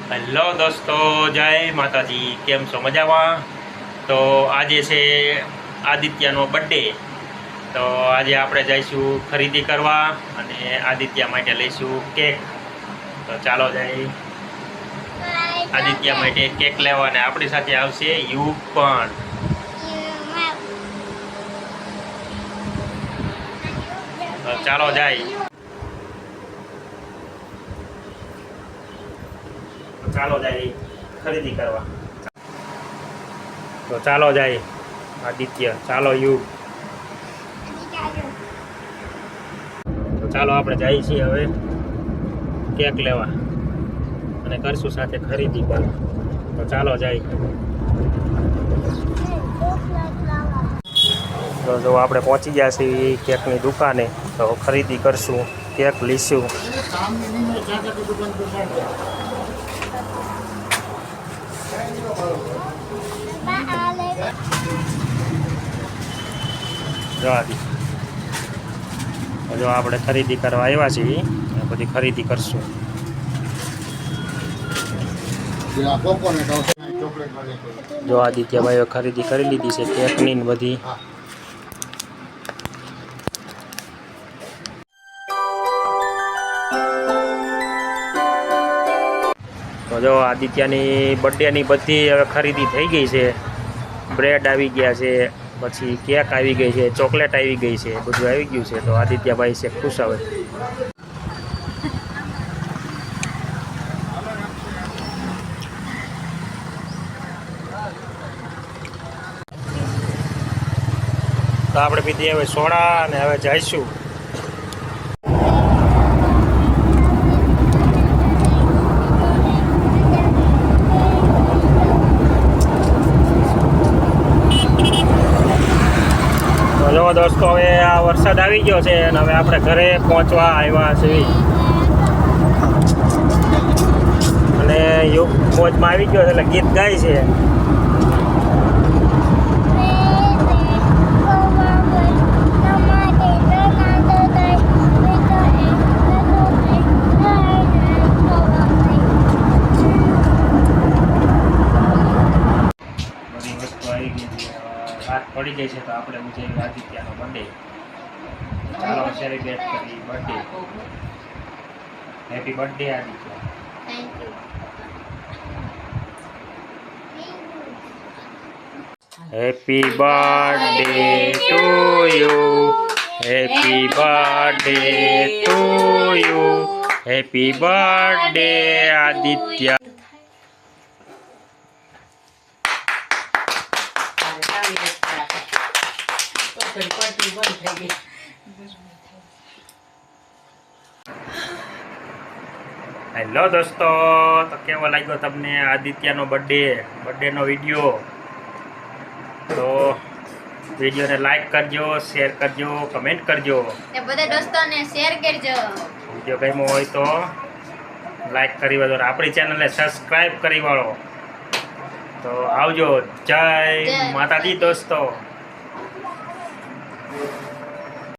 Hello દોસ્તો, જય માતાજી. કેમ છો? મજામાં? તો આજે છે આદિત્યનો બર્થડે. તો આજે આપણે જઈશું ખરીદી કરવા અને આદિત્ય માટે લઈશું કેક. તો ચાલો જઈ આદિત્ય માટે કેક લેવા. અને આપણી સાથે આવશે યુગ પણ. તો ચાલો જાય. ચાલો જાય ખરીદી કરવા. તો ચાલો જાય આદિત્ય, ચાલો યુગ. તો ચાલો આપણે જઈએ છીએ હવે કેક લેવા અને કરશું સાથે ખરીદી પણ. તો ચાલો જાય. તો જો આપણે પહોંચી ગયા છીએ કેકની દુકાને. તો ખરીદી કરશું, કેક લઈશું. જો આપણે ખરીદી કરવા આવ્યા છીએ, બધી ખરીદી કરશું. જો આદિત્યભાઈએ ખરીદી કરી લીધી છે કેકની ને બધી. તો જો આદિત્યની બર્થડેની બધી હવે ખરીદી થઈ ગઈ છે. બ્રેડ આવી ગયા છે, પછી કેક આવી ગઈ છે, ચોકલેટ આવી ગઈ છે, બધું આવી ગયું છે. તો આદિત્યભાઈ છે ખુશ હવે. તો આપણે પીધી હવે સોડા અને હવે જઈશું. જો દોસ્તો, હવે આ વરસાદ આવી ગયો છે અને હવે આપણે ઘરે પહોંચવા આવ્યા છીએ. અને યુગ મોજમાં આવી ગયો છે એટલે ગીત ગાય છે. રાત પડી ગઈ છે તો આપણે ઉજવીએ આદિત્યનો બર્થડે. ચાલો સેલિબ્રેટ કરી birthday. Happy birthday Aditya. Happy birthday to you. Happy birthday to you. Happy birthday Aditya. Hello દોસ્તો, તો કેવો લાગ્યો તમને આદિત્યનો બર્થડેનો વિડીયો? તો વિડીયોને લાઈક કરજો, શેર કરજો, કમેન્ટ કરજો. બધા દોસ્તોને શેર કરજો. વિડીયો ગમ્યો હોય તો લાઈક કરી વાળો, આપણી ચેનલને સબસ્ક્રાઈબ કરી વાળો. તો આવજો. જય માતાજી દોસ્તો.